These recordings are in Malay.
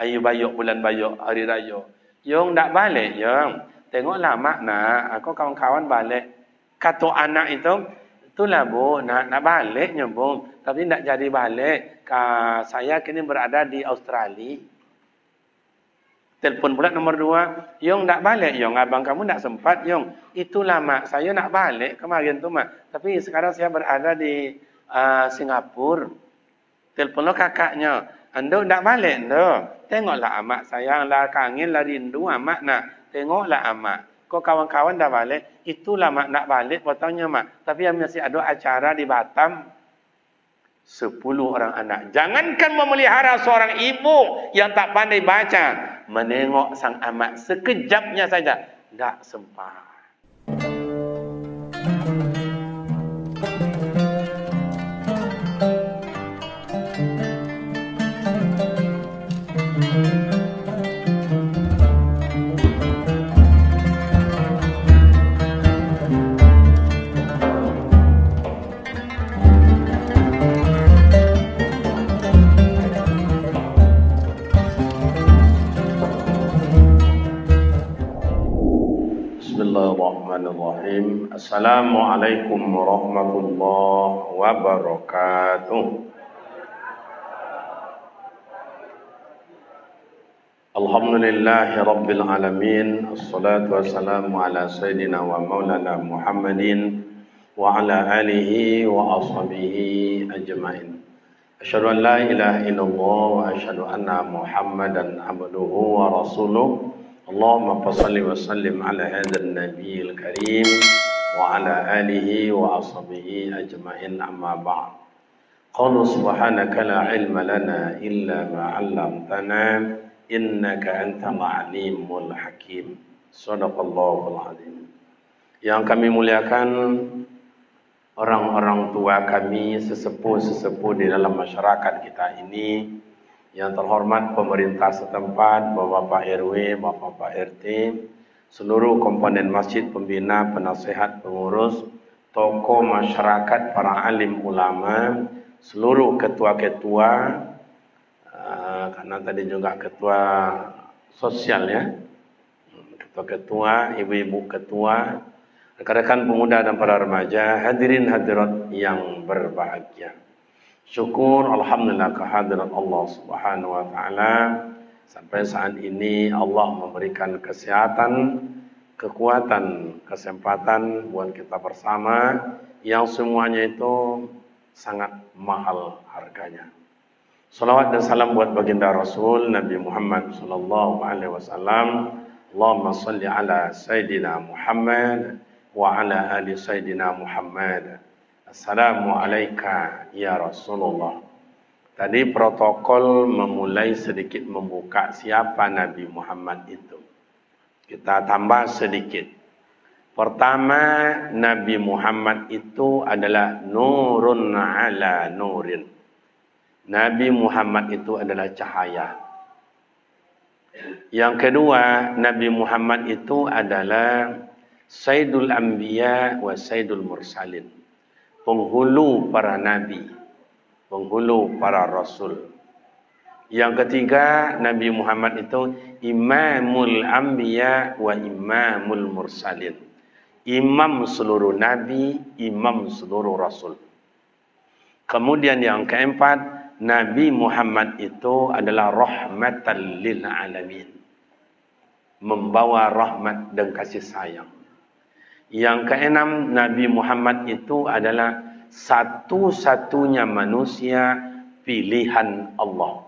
Ayu bayuk bulan bayuk hari raya. Yang tak balik yang. Tengoklah makna kau kawan-kawan balik. Kata anak itu, itulah bu, nak baliknya bu. Tapi tak jadi balik. Saya kini berada di Australia. Telepon pula nombor 2. Yang tak balik yang. Abang kamu tak sempat yang. Itulah mak, saya nak balik kemarin tu mak. Tapi sekarang saya berada di Singapura. Teleponlah kakaknya. Anda tak balik anda. Tengoklah amak sayang lah kangen lah rindu amak nak. Tengoklah amak. Kau kawan-kawan dah balik. Itulah mak nak balik potongnya mak. Tapi masih ada acara di Batam. 10 orang anak. Jangankan memelihara seorang ibu yang tak pandai baca. Menengok sang amak sekejapnya saja. Tak sempat. Bismillahirrahmanirrahim. Assalamualaikum warahmatullahi wabarakatuh. Alhamdulillahi rabbil alamin. Assalatu wassalamu ala sayyidina wa maulana Muhammadin wa ala alihi wa ashabihi ajma'in. Asyhadu an la ilaha illallah wa asyhadu anna Muhammadan abduhu wa rasuluh. Allahumma salli wa sallim ala hadzal nabiyil karim wa ala alihi wa ashabihi ajma'in amma ba'd. Qala subhanaka la ilma lana illa ma 'allamtana innaka antal alimul hakim. Shadaqallahul azim. Yang kami muliakan orang-orang tua kami, sesepuh-sesepuh di dalam masyarakat kita ini, yang terhormat pemerintah setempat, Bapak RW, Bapak RT, seluruh komponen masjid, pembina, penasehat, pengurus, tokoh masyarakat, para alim ulama, seluruh ketua-ketua, karena tadi juga ketua sosial ya, ketua-ketua, ibu-ibu ketua, rekan-rekan pemuda dan para remaja, hadirin hadirat yang berbahagia. Syukur alhamdulillah kehadiran Allah Subhanahu wa taala, sampai saat ini Allah memberikan kesehatan, kekuatan, kesempatan buat kita bersama yang semuanya itu sangat mahal harganya. Salawat dan salam buat baginda Rasul Nabi Muhammad sallallahu alaihi wasallam. Allahumma shalli ala sayidina Muhammad wa ala ali sayidina Muhammad. Assalamualaikum ya Rasulullah. Tadi protokol memulai sedikit membuka siapa Nabi Muhammad itu. Kita tambah sedikit. Pertama, Nabi Muhammad itu adalah nurun ala nurin. Nabi Muhammad itu adalah cahaya. Yang kedua, Nabi Muhammad itu adalah Sayyidul Anbiya wa Sayyidul Mursalin. Penghulu para nabi, penghulu para rasul. Yang ketiga, Nabi Muhammad itu Imamul Anbiya wa Imamul Mursalin. Imam seluruh nabi, imam seluruh rasul. Kemudian yang keempat, Nabi Muhammad itu adalah rahmatan lil alamin. Membawa rahmat dan kasih sayang. Yang keenam, Nabi Muhammad itu adalah satu-satunya manusia pilihan Allah.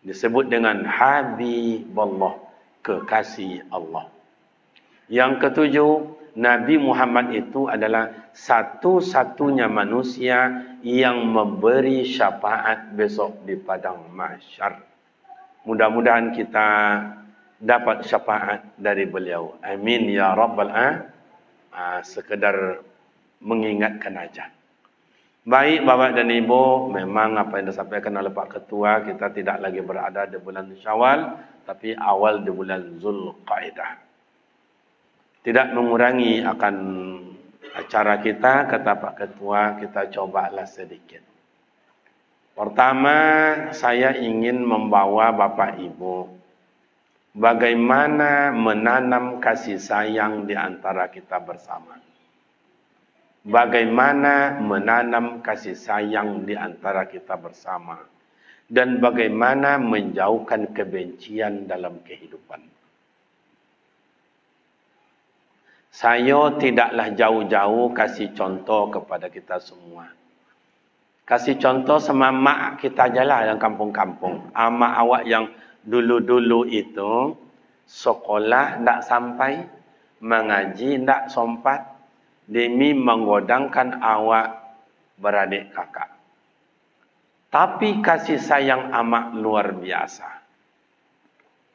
Disebut dengan Habibullah, kekasih Allah. Yang ketujuh, Nabi Muhammad itu adalah satu-satunya manusia yang memberi syafaat besok di padang mahsyar. Mudah-mudahan kita dapat syafaat dari beliau. Amin ya rabbal alamin. Sekedar mengingatkan aja. Baik Bapak dan Ibu, memang apa yang disampaikan oleh Pak Ketua, kita tidak lagi berada di bulan Syawal, tapi awal di bulan Zulqa'dah. Tidak mengurangi akan acara kita, kata Pak Ketua, kita cobalah sedikit. Pertama, saya ingin membawa Bapak Ibu bagaimana menanam kasih sayang di antara kita bersama. Bagaimana menanam kasih sayang di antara kita bersama. Dan bagaimana menjauhkan kebencian dalam kehidupan. Saya tidaklah jauh-jauh kasih contoh kepada kita semua. Kasih contoh sama mak kita je lah yang kampung-kampung. Mak awak yang dulu-dulu itu sekolah tak sampai, mengaji tak sempat, demi menggodangkan awak beradik kakak. Tapi kasih sayang amat luar biasa.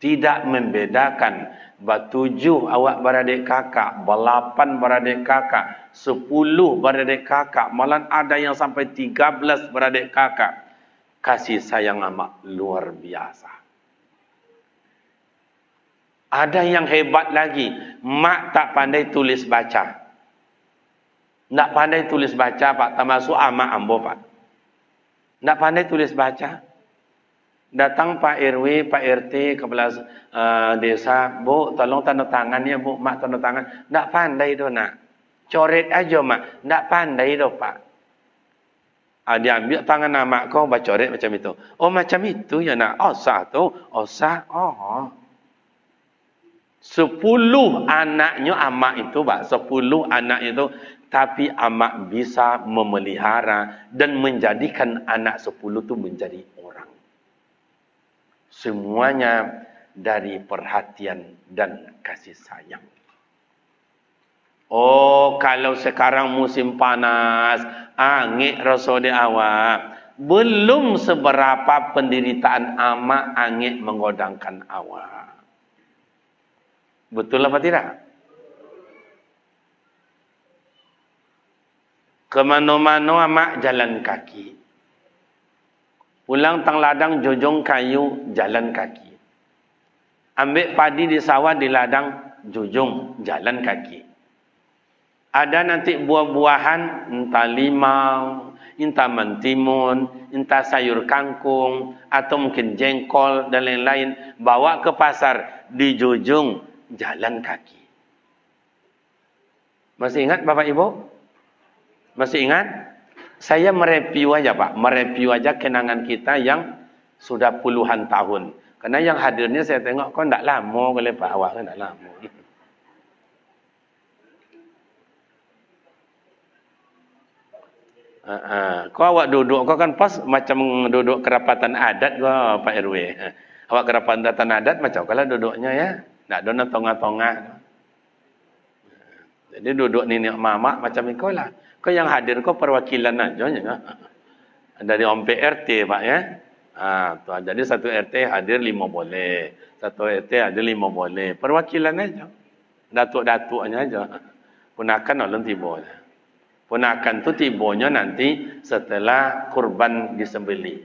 Tidak membedakan bertujuh awak beradik kakak, 8 beradik kakak, 10 beradik kakak, malah ada yang sampai 13 beradik kakak. Kasih sayang amat luar biasa. Ada yang hebat lagi, mak tak pandai tulis baca. Tak pandai tulis baca, Pak, termasuk amak ambo, Pak. Tak pandai tulis baca. Datang Pak RW, Pak RT, kepala desa, Bu, tolong tanda tangan ya, Bu, mak tanda tangan. Tak pandai tu nak. Coret aja, mak. Tak pandai tu, Pak. Dia ambil tangan mak kau, baca coret macam itu. Oh, macam itu ya nak. Oh, sah tu. Oh, sah. Oh. 10 anaknya amak itu, Pak. 10 anak itu. Tapi amak bisa memelihara dan menjadikan anak 10 itu menjadi orang. Semuanya dari perhatian dan kasih sayang. Oh, kalau sekarang musim panas, angin rasa di awak, belum seberapa penderitaan amak angin menggodangkan awak. Betul apa tidak? Kemana-mana amak jalan kaki. Pulang tang ladang jojong kayu jalan kaki. Ambil padi di sawah di ladang jojong jalan kaki. Ada nanti buah-buahan entah limau, entah mentimun, entah sayur kangkung atau mungkin jengkol dan lain-lain, bawa ke pasar di jojong jalan kaki. Masih ingat Bapak Ibu? Masih ingat? Saya mereview aja, Pak. Mereview aja kenangan kita yang sudah puluhan tahun. Karena yang hadirnya saya tengok kok tak lama kalau Pak awak kan tak lama. Kau awak duduk, kau kan pas macam duduk kerapatan adat kau Pak RW. Awak kerapatan adat macam kalau duduknya ya. Tak ada tongah-tongah. Jadi duduk nenek mamak macam itu lah. Kau yang hadir kau perwakilan aja ya. Dari Om PRT Pak ya. Tuh, jadi satu RT hadir 5 boleh. Satu RT hadir 5 boleh. Perwakilan aja. Datuk-datuknya aja. Punakan ulun tiba. Punakan tu tibanya nanti setelah kurban disembelih.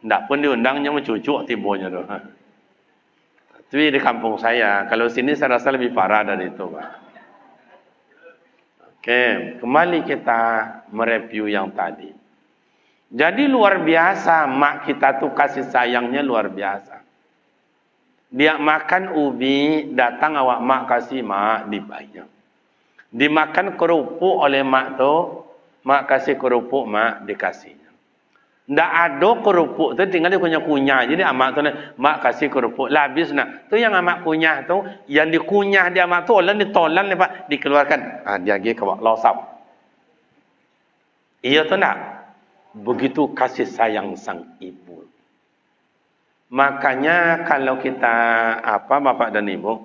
Ndak pun diundangnya mencucuk tibanya tu. Tapi di kampung saya, kalau sini saya rasa lebih parah dari itu, Pak. Oke, kembali kita mereview yang tadi. Jadi luar biasa, mak kita tuh kasih sayangnya luar biasa. Dia makan ubi, datang awak mak kasih mak dibayar. Dimakan kerupuk oleh mak tu, mak kasih kerupuk mak dikasihnya. Ndak ada kerupuk tu tinggal dia kunyah-kunyah. Jadi amak tu mak kasih kerupuk lah habis nak. Tu yang amak kunyah tu, yang dikunyah dia amak tu orang ditolan lepas dikeluarkan. Dia pergi ke bawah losap. Iya tu nak. Begitu kasih sayang sang ibu. Makanya kalau kita Bapak dan Ibu,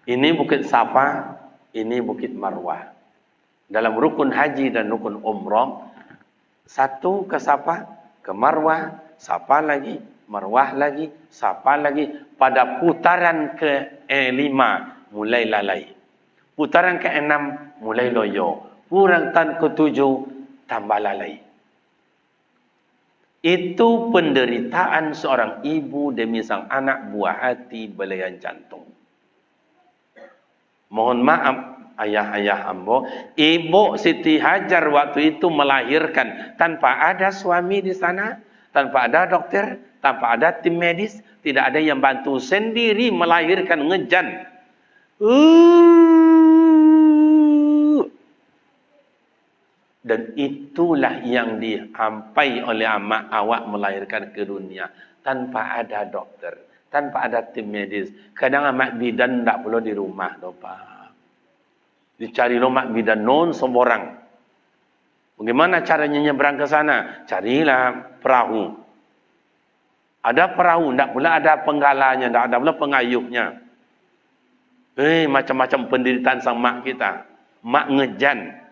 ini Bukit Safa, ini Bukit Marwah. Dalam rukun haji dan rukun umrah, satu ke Safa, ke Marwah, Safa lagi, Marwah lagi, Safa lagi. Pada putaran ke-5 mulai lalai. Putaran ke-6 mulai loyo. Putaran ke-7 tambah lalai. Itu penderitaan seorang ibu demi sang anak buah hati belayan jantung. Mohon maaf, ayah-ayah ambo, ibu Siti Hajar waktu itu melahirkan tanpa ada suami di sana, tanpa ada dokter, tanpa ada tim medis, tidak ada yang bantu, sendiri melahirkan, ngejan. Dan itulah yang dihampai oleh amak awak melahirkan ke dunia tanpa ada dokter, tanpa ada tim medis. Kadang amak bidan tak perlu di rumah, Pak. Dicari mak bidan non sembarang. Bagaimana caranya nyebrang ke sana? Carilah perahu. Ada perahu, tak pula ada penggalanya, tak ada pula pengayuhnya. Macam-macam penderitaan sang mak kita. Mak ngejan.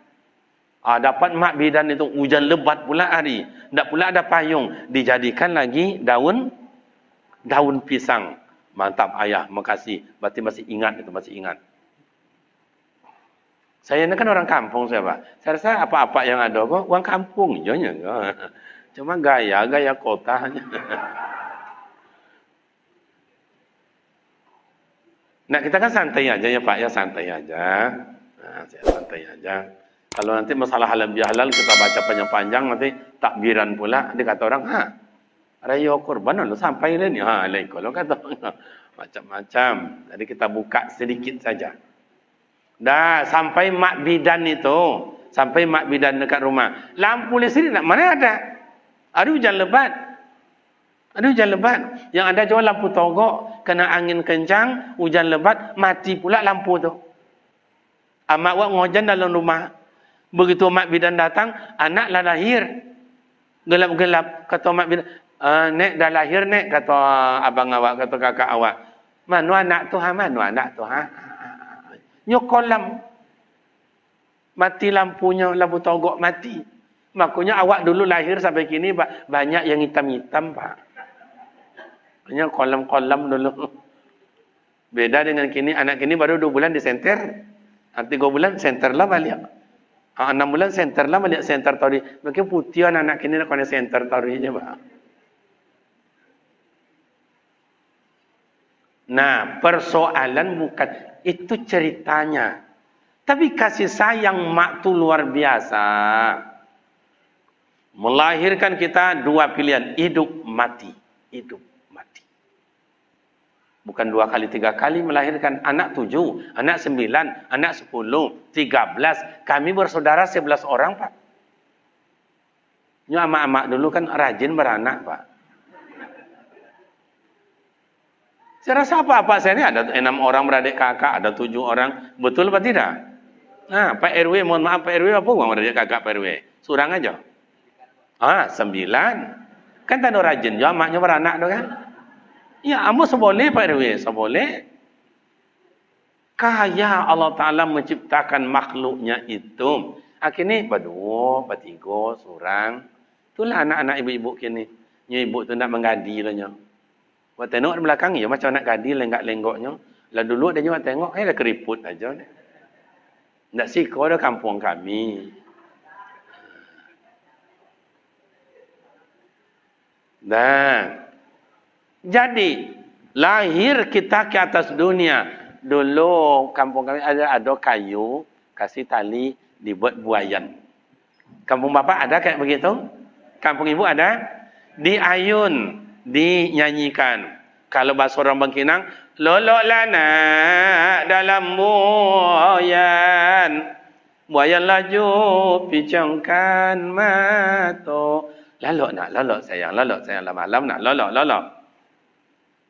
Dapat mak bidan itu hujan lebat pula hari. Tak pula ada payung. Dijadikan lagi daun pisang. Mantap ayah, makasih. Berarti masih ingat itu, masih ingat. Saya ini kan orang kampung saya, Pak. Saya rasa apa-apa yang ada kok uang kampung aja. Cuma gaya kota hanya. Nah, kita kan santai aja ya, Pak, ya santai aja. Nah, saya santai aja. Kalau nanti masalah halal bihalal kita baca panjang-panjang nanti takbiran pula, dia kata orang, raya kurban lu sampai ini. Kalau kata macam-macam. Jadi kita buka sedikit saja. Dah sampai mak bidan itu, sampai mak bidan dekat rumah. Lampu listrik nak mana ada? Ada hujan lebat. Ada hujan lebat. Yang ada jual lampu togok, kena angin kencang, hujan lebat, mati pula lampu tu. Mak wak ngojan dalam rumah. Begitu mak bidan datang, anaklah lahir. Gelap-gelap kata mak bidan, "Nek dah lahir nek," kata abang awak, kata kakak awak. "Mana anak tu ha? Mana anak tu ha?" Nyokolam. Mati lampunya, lampu togok mati. Makanya awak dulu lahir sampai kini banyak yang hitam-hitam, Pak. Banyak kolam-kolam dulu. Beda dengan kini, anak kini baru 2 bulan disenter. 3 bulan senter lah balik. 6 bulan senter lah balik senter tadi. Mungkin putih anak kini nak kena senter tadinya, Pak. Nah, persoalan bukan itu ceritanya. Tapi kasih sayang mak tu luar biasa. Melahirkan kita 2 pilihan, hidup mati. Hidup mati. Bukan 2 kali, 3 kali melahirkan anak 7, anak 9, anak 10, 13. Kami bersaudara 11 orang, Pak. Ini amak-amak dulu kan rajin beranak, Pak. Saya rasa apa-apa saya ini ada 6 orang beradik kakak, ada 7 orang. Betul apa tidak? Nah, Pak RW, mohon maaf Pak RW, apa uang beradik kakak Pak RW? Surang aja. 9. Kan tak ada rajin, ya maknya beranak tu kan? Ya, amu seboleh Pak RW, seboleh. Kaya Allah Ta'ala menciptakan makhluknya itu. Akhirnya berdua, bertiga, surang. Itulah anak-anak ibu-ibu kini. Ibu tu nak menggadi lah nya. Buat tengok di belakang ya macam nak gadi lenggak-lenggoknya. Lah dulu dia juga tengok, dah keriput aja. Tak siko dah kampung kami. Dan jadi lahir kita ke atas dunia. Dulu kampung kami ada kayu, kasih tali dibuat buayan. Kampung bapak ada kayak begitu? Kampung ibu ada? Diayun, dinyanyikan. Kalau bahasa orang Bangkinang, lolok lana dalam buayan. Buayan laju picongkan mato. Lolok sayang lah malam nak lolok.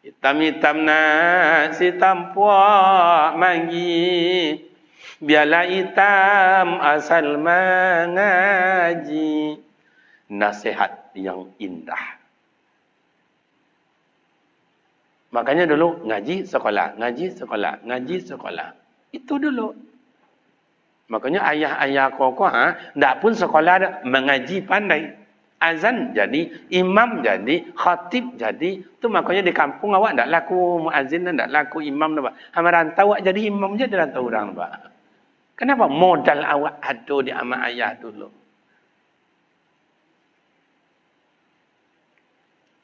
Hitam-hitam nak si tampuak manggi. Biarlah hitam asal mengaji. Nasihat yang indah. Makanya dulu ngaji sekolah. Itu dulu. Makanya ayah-ayah kokoh tak pun sekolah dah mengaji pandai. Azan jadi, imam jadi, khatib jadi. Tu makanya di kampung awak tak laku muazzin dan tak laku imam dah, Pak. Hama rantau awak jadi imam je di rantau orang, Pak. Kenapa? Modal awak ada di ama ayah dulu.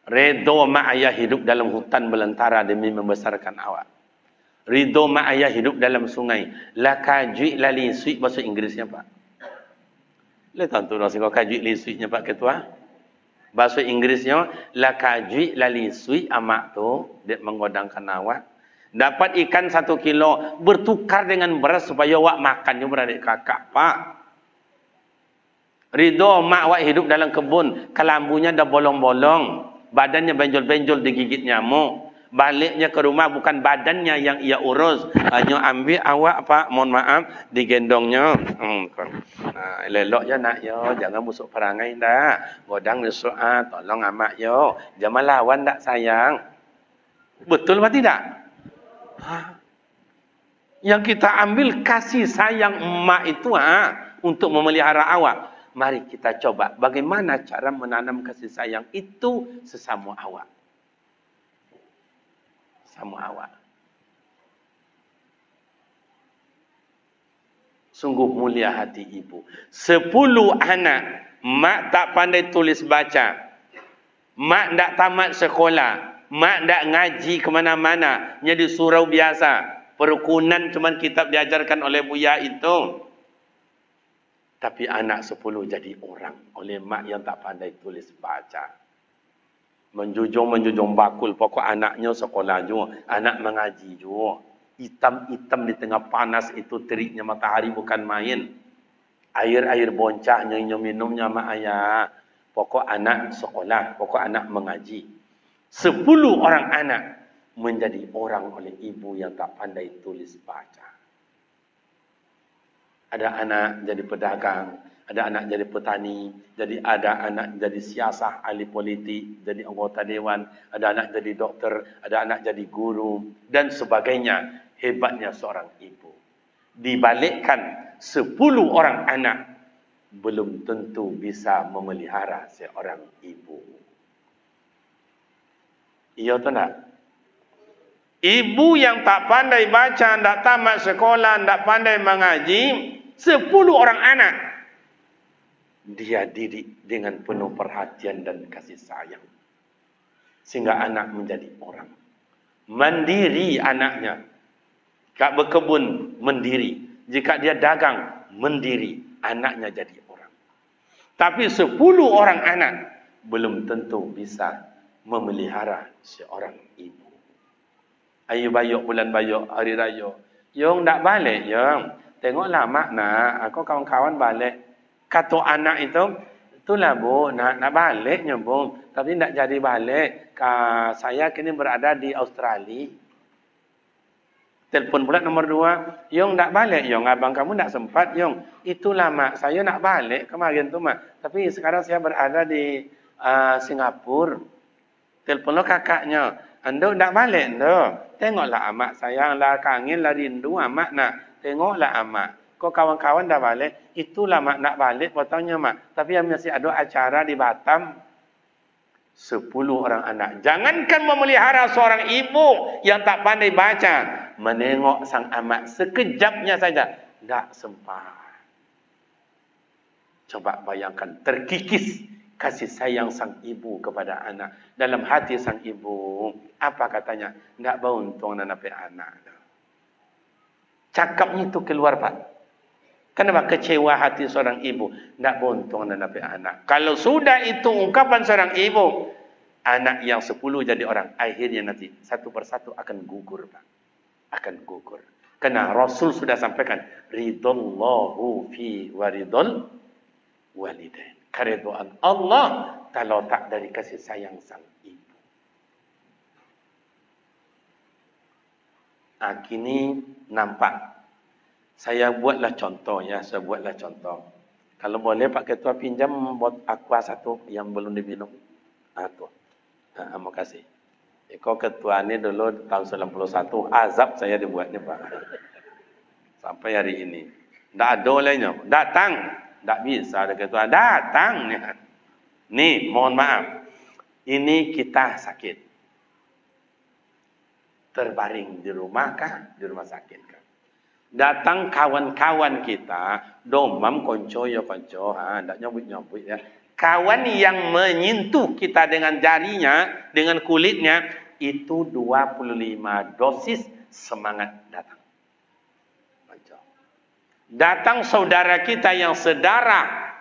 Redha mak ayah hidup dalam hutan belantara demi membesarkan awak. Ridho mak ayah hidup dalam sungai. La kajui lali sui bahasa Inggerisnya Pak. Le tentu dah singkau kajui lali suinya Pak Ketua. Bahasa Inggerisnya la kajui lali sui amak tu dek menggodangkan awak. Dapat ikan 1 kilo bertukar dengan beras supaya awak makannya beradik kakak Pak. Ridho mak awak hidup dalam kebun, kelambunya dah bolong-bolong, badannya benjol-benjol digigit nyamuk. Baliknya ke rumah bukan badannya yang ia urus, hanya ambil awak Pak, mohon maaf, digendongnya. Lelok ya nak yo, jangan busuk perangai dah. Godang nusuk tolong amak yo. Jangan lawan tak sayang. Betul apa tidak? Yang kita ambil kasih sayang emak itu untuk memelihara awak. Mari kita coba bagaimana cara menanam kasih sayang itu sesama awak. Sama awak. Sungguh mulia hati ibu. 10 anak, mak tak pandai tulis baca. Mak tak tamat sekolah. Mak tak ngaji ke mana-mana. Jadi surau biasa. Perukunan cuma kitab diajarkan oleh buya itu. Tapi anak 10 jadi orang. Oleh mak yang tak pandai tulis baca. Menjunjung bakul. Pokok anaknya sekolah juga. Anak mengaji juga. Hitam-hitam di tengah panas itu teriknya matahari bukan main. Air-air boncahnya minumnya mak ayah. Pokok anak sekolah. Pokok anak mengaji. 10 orang anak menjadi orang oleh ibu yang tak pandai tulis baca. Ada anak jadi pedagang. Ada anak jadi petani, jadi ada anak jadi siasah, ahli politik, jadi anggota dewan, ada anak jadi doktor, ada anak jadi guru, dan sebagainya. Hebatnya seorang ibu. Dibalikkan 10 orang anak, belum tentu bisa memelihara seorang ibu. Iya atau tak? Ibu yang tak pandai baca, tak tamat sekolah, tak pandai mengaji, 10 orang anak. Dia didik dengan penuh perhatian dan kasih sayang. Sehingga anak menjadi orang. Mandiri anaknya. Kak berkebun, mendiri. Jika dia dagang, mendiri. Anaknya jadi orang. Tapi 10 orang anak belum tentu bisa memelihara seorang ibu. Ayu bayuk bulan bayuk hari raya. Yang tak balik, yang. Tengoklah mak nak, aku kawan-kawan balik. Kata anak itu, itulah bu, nak baliknya bu. Tapi tak jadi balik. Saya kini berada di Australia. Telefon pula nombor 2. Yong tak balik, Yong. Abang kamu tak sempat, Yong. Itulah mak, saya nak balik kemarin tu mak. Tapi sekarang saya berada di Singapura. Telefon lo kakaknya. Anda tak balik, anda. Tengoklah amak sayang lah, kangen lah, rindu amak nak. Tengoklah amak. Kau kawan-kawan dah balik, itulah mak nak balik potongnya mak. Tapi yang masih ada acara di Batam. 10 orang anak. Jangankan memelihara seorang ibu yang tak pandai baca. Menengok sang amat sekejapnya saja. Tak sempat. Coba bayangkan, terkikis kasih sayang sang ibu kepada anak. Dalam hati sang ibu, apa katanya? Tak beruntung nak dapat anak. Cakapnya itu keluar Pak. Kenapa kecewa hati seorang ibu? Tak beruntung dan dapat anak. Kalau sudah itu ungkapan seorang ibu, anak yang 10 jadi orang, akhirnya nanti satu persatu akan gugur Pak. Akan gugur. Karena Rasul sudah sampaikan, ridallahu fi waridul walidain. Keridhaan Allah kalau tak dari kasih sayang sang ibu. Kini nampak. Saya buatlah contoh ya, saya buatlah contoh. Kalau boleh Pak Ketua pinjam bot aqua 1 yang belum diminum. Tuh. Terima kasih. Kau ketua ini dulu tahun 91, azab saya dibuatnya Pak. Sampai hari ini. Tak ada lainnya. Datang. Tak bisa ada ketua. Datang. Nih, mohon maaf. Ini kita sakit. Terbaring di rumah kah? Di rumah sakit kah? Datang kawan-kawan kita, domam konco ya konco, tak nyambut-nyambut ya. Kawan yang menyentuh kita dengan jarinya, dengan kulitnya, itu 25 dosis semangat datang. Datang saudara kita yang sedarah,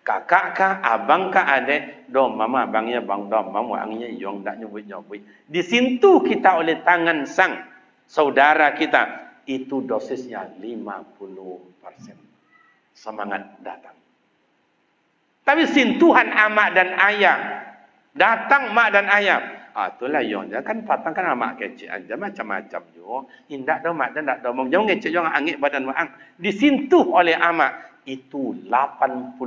kakak kah, abang kah, adik, dom mama abangnya bang, dom mama abangnya yong, tak nyebut. Disentuh kita oleh tangan sang saudara kita, itu dosisnya 50%. Semangat datang. Tapi sentuhan amak dan ayah, datang mak dan ayah, itulah yang dia kan patang kan amak kecil aja macam-macam jo. Indak do mak dan dak do mong jong kecil jong angit badan waang. Disentuh oleh amak, itu 85%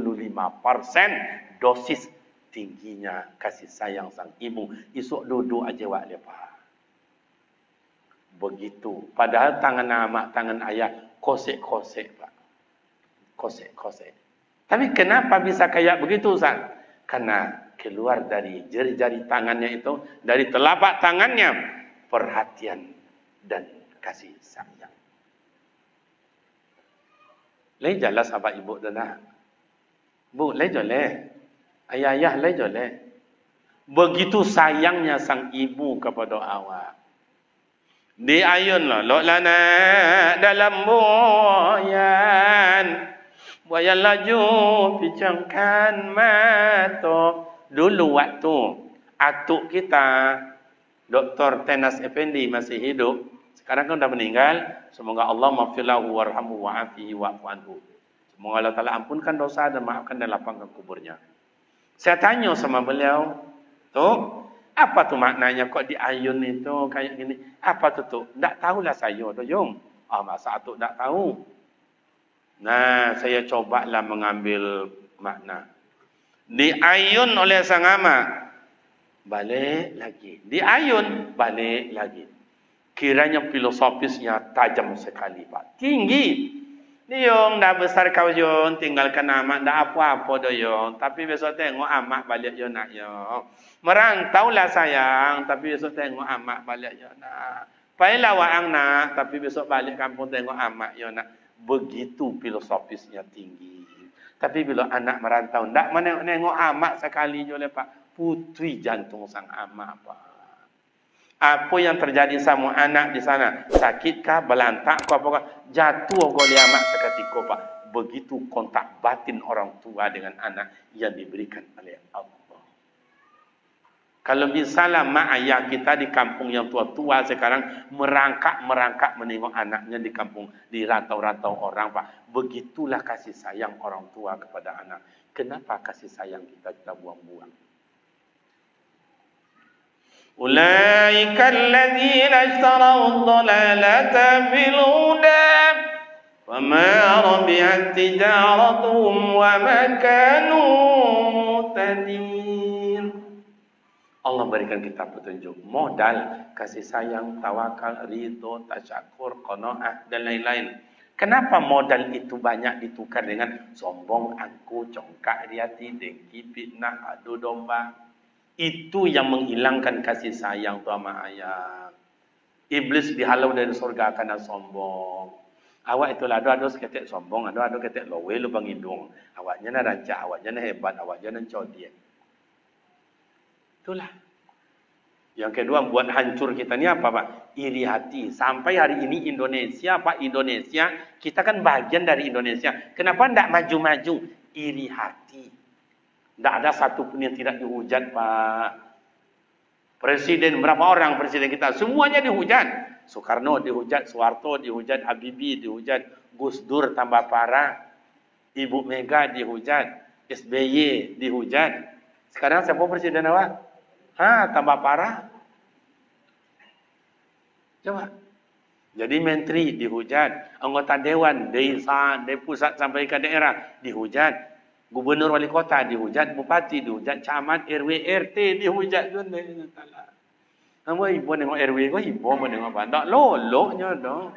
dosis tingginya kasih sayang sang ibu. Isuk duduk aja wak lepa. Begitu. Padahal tangan amak, tangan ayah kosek-kosek pak. Kosek-kosek. Tapi kenapa bisa kayak begitu Ustaz? Karena keluar dari jari-jari tangannya itu, dari telapak tangannya, perhatian dan kasih sayang. Lei jelas apa ibu dah. Bu, lei jole. Ayah-ayah lei jole. Begitu sayangnya sang ibu kepada awak. Di ayun lo lana dalam buayan. Buayan laju picangkan mata. Dulu waktu atuk kita Dr. Tenas Effendi masih hidup, sekarang kan sudah meninggal, semoga Allah maghfirlahu warhamhu wa'afihi wa'fu anhu. Semoga Allah Ta'ala ampunkan dosa dan maafkan dan lapangkan kuburnya. Saya tanya sama beliau, tuh, apa tuh maknanya kok di ayun itu kayak gini? Apa tuh? Tak tahulah saya, doyong. Masa atuk tak tahu. Nah, saya cobalah mengambil makna. Diayun oleh sang ama, balik lagi. Diayun, balik lagi. Kiranya filosofisnya tajam sekali Pak. Tinggi. Yung dah besar kau yon, tinggalkan amak, dah apa-apa dah yon. Tapi besok tengok amak balik yon nak yon. Merantaulah sayang, tapi besok tengok amak balik yon nak. Payahlah waang nak, tapi besok balik kampung tengok amak yon nak. Begitu filosofisnya tinggi. Tapi bila anak merantau, tak menengok amak sekali je Pak. Putri jantung sang amak Pak. Apa yang terjadi sama anak di sana? Sakitkah, belantak, apa-apa? Jatuh oleh amak seketika Pak. Begitu kontak batin orang tua dengan anak yang diberikan oleh Allah. Kalau misalnya mak ayah kita di kampung yang tua-tua sekarang merangkak menengok anaknya di kampung, di rantau-rantau orang Pak. Begitulah kasih sayang orang tua kepada anak. Kenapa kasih sayang kita buang-buang? Ulaika alladzina ishtaraw ad-dhalalata bil huda fama rabihat tijaratuhum wa ma kanu muhtadin. Allah berikan kita petunjuk, modal, kasih sayang, tawakal, ridho, tasyakur, qanaah dan lain-lain. Kenapa modal itu banyak ditukar dengan sombong, angku, congkak, riati, dengki, fitnah, adu domba? Itu yang menghilangkan kasih sayang tua mak ayah. Iblis dihalau dari surga karena sombong. Awak itulah ada ketek sombong, ada ketek lowe lubang hidung. Awaknya na rancak, awaknya na hebat, awaknya na codian. Itulah. Yang kedua buat hancur kita ni apa Pak? Iri hati. Sampai hari ini Indonesia Pak, Indonesia, kita kan bagian dari Indonesia. Kenapa tidak maju-maju? Iri hati. Tidak ada satu pun yang tidak dihujat Pak. Presiden, berapa orang presiden kita? Semuanya dihujat. Soekarno dihujat, Soeharto dihujat, Habibie dihujat, Gus Dur tambah parah, Ibu Mega dihujat, SBY dihujat. Sekarang siapa presiden awak? Tambah parah. Coba. Jadi menteri dihujat, anggota dewan desa, dari pusat sampai ke daerah dihujat, gubernur wali kota dihujat, bupati dihujat, camat, RW, RT dihujat. Kamu ibu nengok RW kau, ibu mau nengok apa? Tak loloknya dong.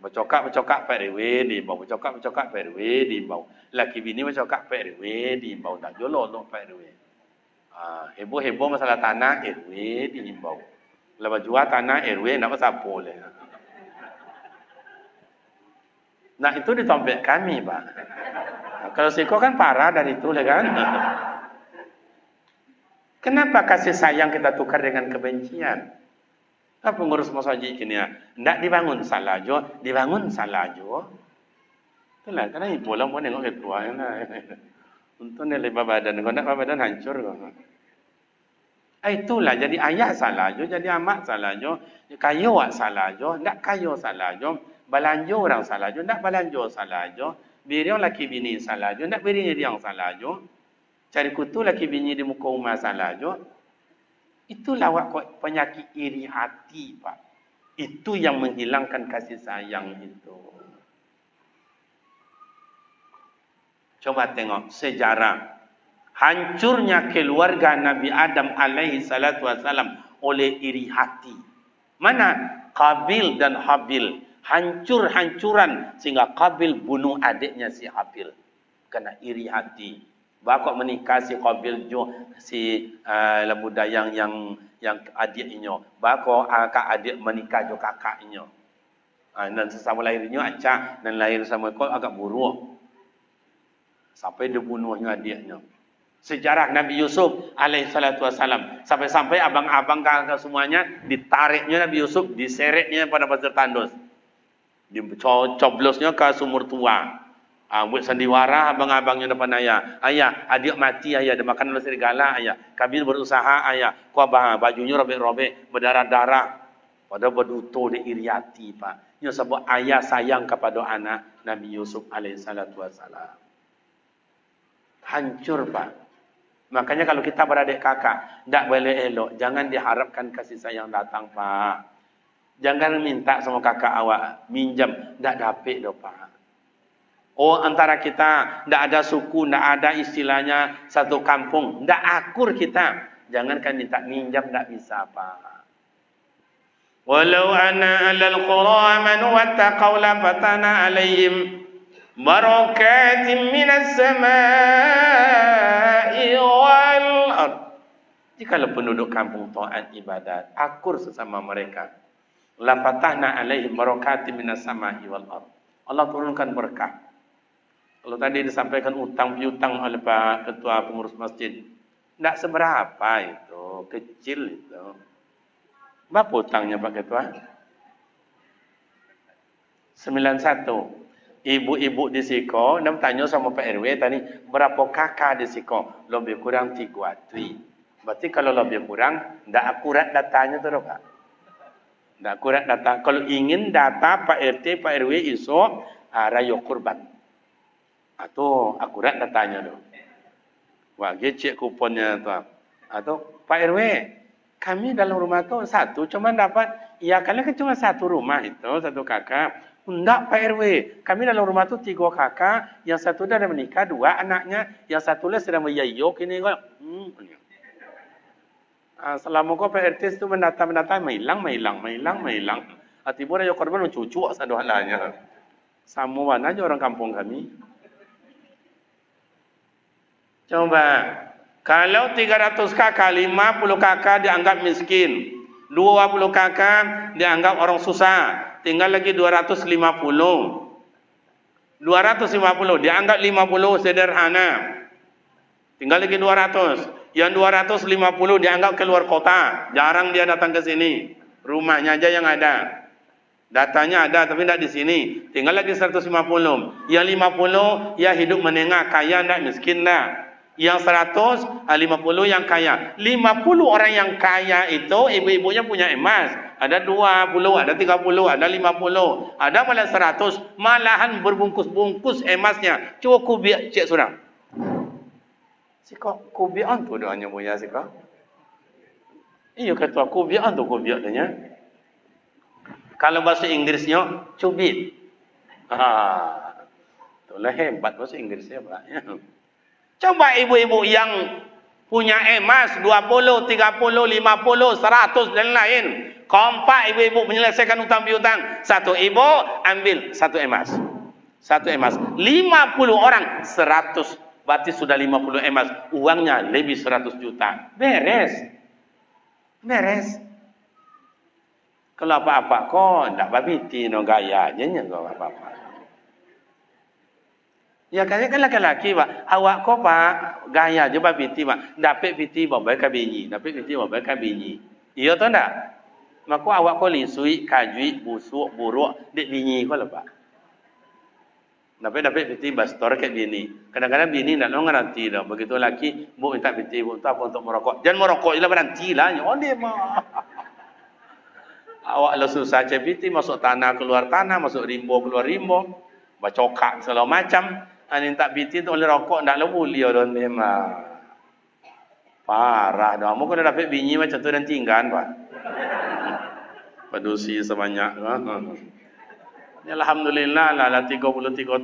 Bercokak Pak RW diimbau, bercokak Pak RW diimbau. Laki bini bercokak Pak RW diimbau, tak lolok Pak RW. Heboh-heboh masalah tanah RW diimbau. Lepas jual tanah RW nak apa boleh. Nah itu di tempat kami Pak. Kalau siko kan parah dari itu kan. Kenapa kasih sayang kita tukar dengan kebencian? Apa pengurus masjid kini ya? Ndak dibangun salah jo, dibangun salah jo. Itulah karena ibu lah pun nengok ketua yang lah. Untuk nilai badan, kalau nak badan hancur kau. Itulah jadi ayah salah jo, jadi amak salah jo, kayu salah jo, ndak kayu salah jo, balanjo orang salah jo, ndak balanjo salah jo, biriang laki bini salah jo, ndak bini dia yang salah jo, cari kutu laki bini di muka rumah salah jo. Itulah penyakit iri hati, Pak. Itu yang menghilangkan kasih sayang itu. Coba tengok sejarah hancurnya keluarga Nabi Adam alaihi salatu wasalam oleh iri hati. Mana Qabil dan Habil hancur-hancuran sehingga Qabil bunuh adiknya si Habil karena iri hati. Bakok menikah si Qabil jo si budak yang adiknya. Bakok kakak adik menikah jo kakaknya. Dan sesama lahirnya acak dan lahir sama kau agak buruk. Sampai dia bunuhnya adiknya. Sejarah Nabi Yusuf alaihi salatu wasalam. Sampai-sampai abang-abang kakak semuanya ditariknya Nabi Yusuf, diseretnya pada pasir tandus. Dicoblosnya ke sumur tua. Buat sandiwara abang-abangnya depan ayah. Ayah, adik mati ayah, dia makan oleh serigala ayah. Kabil berusaha ayah. Kau bajunya robek-robek, berdarah-darah. Padahal berduto di iri hati, Pak. Ini sebab ayah sayang kepada anak Nabi Yusuf alaihi salatu wasalam. Hancur, Pak. Makanya kalau kita beradik kakak, tak boleh elok. Jangan diharapkan kasih sayang datang, Pak. Jangan minta sama kakak awak minjam, tak dapat dah, Pak. Oh, antara kita tak ada suku, tak ada istilahnya satu kampung, tak akur kita. Jangankan minta minjam, tak bisa, Pak. Walau anna alal qura amanu wattaqaw la fatana alaihim barakatim minas samai wal ard. Jikalau penduduk kampung taat ibadat, akur sesama mereka, la fatahna alaihim barakatim minas samai wal ard. Allah turunkan berkah. Kalau tadi disampaikan utang piutang oleh Pak Ketua Pengurus Masjid, tidak seberapa itu, kecil itu. Berapa utangnya Pak Ketua? 91. Ibu-ibu di Siko, dan tanya sama Pak RW tadi, berapa kakak di Siko? Lebih kurang 3 tri. Berarti kalau lebih kurang, tidak akurat datanya tu Pak. Tidak akurat data. Kalau ingin data Pak RT, Pak RW iso rayo kurban. Atau akurat datanya tu. Wah, cek kuponnya tu. Atau Pak RW, kami dalam rumah tu satu, cuma dapat, ya kalian kan cuma satu rumah itu, satu kakak. Enggak Pak RW, kami dalam rumah tu 3 kakak, yang satu dah menikah, 2 anaknya, yang satu lah sedang menyayok ini kok. Selama kau Pak RT itu mendata, mailang. Tiba-tiba ada korban mencucu satu halanya. Sama aja orang kampung kami. Coba, kalau 300 kakak, 50 kakak dianggap miskin, 20 kakak dianggap orang susah, tinggal lagi 250. 250 dianggap 50 sederhana, tinggal lagi 200. Yang 250 dianggap keluar kota, jarang dia datang ke sini, rumahnya aja yang ada. Datanya ada tapi tidak di sini. Tinggal lagi 150. Yang 50 ya hidup menengah, kaya tidak, miskin tidak. Yang 100, 50 yang kaya. 50 orang yang kaya itu ibu-ibunya punya emas. Ada 20, ada 30, ada 50, ada malah 100. Malahan berbungkus-bungkus emasnya. Coba kubiak cek surang. Siko kubiak tu doanya punya siko. Iya kata kubiak tu kubiak tanya. Kalau bahasa Inggrisnya cubit. Itulah hebat bahasa Inggrisnya, Pak. Coba ibu-ibu yang punya emas 20, 30, 50, 100 dan lain. Kompak ibu-ibu menyelesaikan utang piutang. Satu ibu ambil 1 emas. 1 emas. 50 orang 100. Berarti sudah 50 emas. Uangnya lebih 100 juta. Beres. Beres. Kalau apa-apa kok tidak babiti no gaya aja kau apa-apa. Ya kan laki-laki Pak, awak kau Pak gaya je babiti Pak, dapat piti bawa kabinyi, dapat piti bawa kabinyi. Iya atau enggak? Maka awak ko lisui, kajui, busuk, buruk, dek binyi ko lah pak. Dapat piti bastor ke bini. Kadang-kadang bini nak ngerti dah. Begitu laki, bu minta piti, bu minta apa untuk merokok. Jangan merokok, ialah berhenti lah. Oh dia mah. Awak lah susah cek piti, masuk tanah keluar tanah, masuk rimbo keluar rimbo, bacokak segala macam. Minta piti tu oleh rokok, tak lah boleh dah dia mah. Parah dah. Mungkin dah dapat bini macam tu dan tinggal pak. Padusi sebanyak. Alhamdulillah lah 33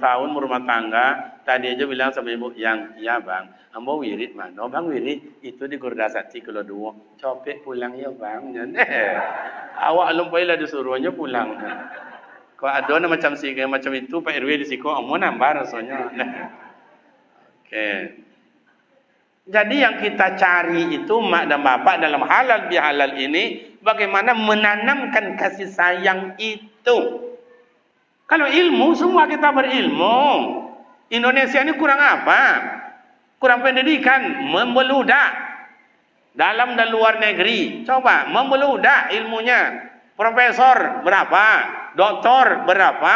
tahun berumah tangga. Tadi aja bilang sama ibu yang, ya bang, ambo wirid mana? Bang wirid itu di Gurdasati kalau 2. Copek pulang ya bang. Awak lupai lah disuruhnya pulang. Kalau ada macam si macam itu Pak RW di siko, ambo nambah rasanya. Okey. Jadi yang kita cari itu mak dan bapak dalam halal bihalal ini bagaimana menanamkan kasih sayang itu. Kalau ilmu, semua kita berilmu. Indonesia ini kurang apa? Kurang pendidikan, membeludak. Dalam dan luar negeri. Coba, membeludak ilmunya. Profesor berapa? Doktor berapa?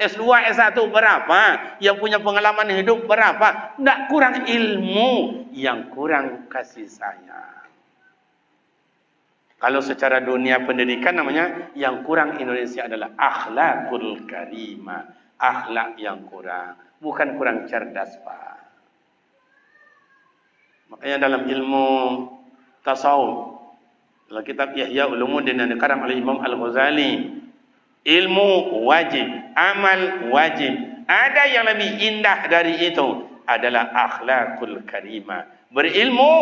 S2, S1 berapa? Yang punya pengalaman hidup berapa? Tidak kurang ilmu, yang kurang kasih sayang. Kalau secara dunia pendidikan namanya yang kurang Indonesia adalah akhlakul karimah. Akhlak yang kurang. Bukan kurang cerdas pak. Makanya dalam ilmu tasawuf, dalam kitab Ihya Ulumuddin yang dikarang oleh Imam Al-Ghazali, ilmu wajib, amal wajib. Ada yang lebih indah dari itu adalah akhlakul karimah. Berilmu,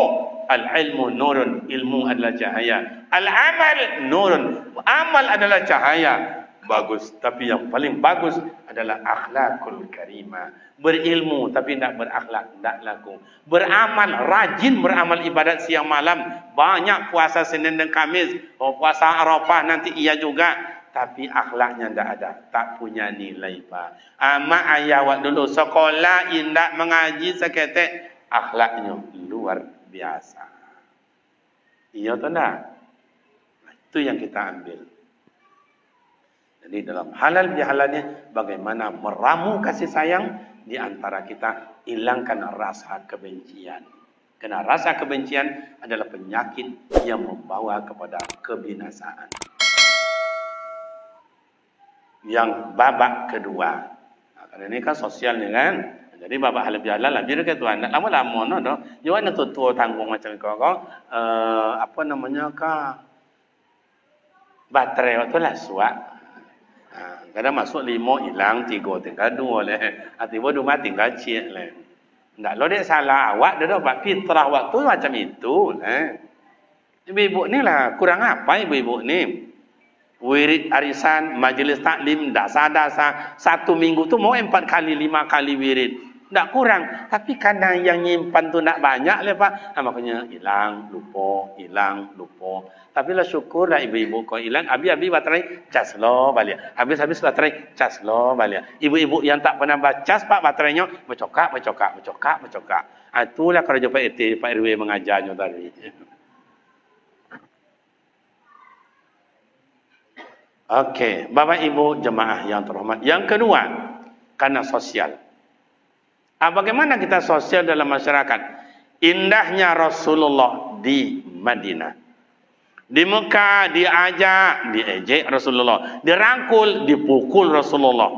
al-ilmu nurun, ilmu adalah cahaya. Al-amal nurun, amal adalah cahaya. Bagus, tapi yang paling bagus adalah akhlakul karimah. Berilmu tapi tidak berakhlak, tidak laku. Beramal, rajin beramal ibadat siang malam. Banyak puasa Senin dan Kamis, puasa Arafah nanti iya juga. Tapi akhlaknya tidak ada, tak punya nilai pak. Ama ayah awak dulu sekolah indak mengaji seketek, akhlaknya luar biasa. Iya atau tidak? Itu yang kita ambil. Jadi dalam halal bihalalnya bagaimana meramu kasih sayang di antara kita, hilangkan rasa kebencian. Karena rasa kebencian adalah penyakit yang membawa kepada kebinasaan. Yang babak kedua, karena ini kan sosial ni kan. Jadi babak halal bihalal lah biar ke tuan. Lama-lama no doh. Jangan nak tua tanggung macam kau. Apa namanya ka? Baterai waktu lah suak. Kadang masuk 5 hilang, 3 tinggal 2 leh. Tiba 2 tinggal cik leh. Ndak lo dek salah awak dah buat fitrah waktu macam itu leh. Ibu-ibu ni lah kurang apa ibu-ibu ni? Wirid arisan, majlis taklim, dasar-dasar. 1 minggu tu mau 4 kali, 5 kali wirid. Tak kurang. Tapi karena yang nyimpan tu tak banyak lah pak. Makanya hilang, lupa, hilang, lupa. Tapi lah syukur lah ibu-ibu kau hilang. Habis-habis baterai, cas lo balik. Habis-habis baterai, cas lo balik. Ibu-ibu yang tak pernah bacas pak baterainya, bercokak. Itulah kerja Pak RT, Pak RW mengajarnya tadi. Okey, Bapak Ibu jemaah yang terhormat. Yang kedua, karena sosial. Bagaimana kita sosial dalam masyarakat? Indahnya Rasulullah di Madinah. Di Mekah diajak, diejek Rasulullah. Dirangkul, dipukul Rasulullah.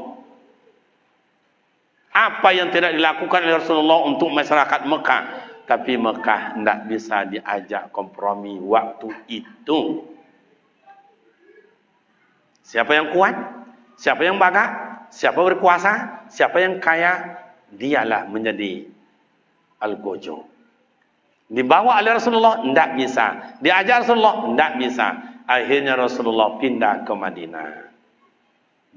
Apa yang tidak dilakukan oleh Rasulullah untuk masyarakat Mekah. Tapi Mekah tidak bisa diajak kompromi waktu itu. Siapa yang kuat, siapa yang bagak, siapa berkuasa, siapa yang kaya, dialah menjadi al-gojo. Dibawa oleh Rasulullah, tidak bisa. Diajar Rasulullah, tidak bisa. Akhirnya Rasulullah pindah ke Madinah.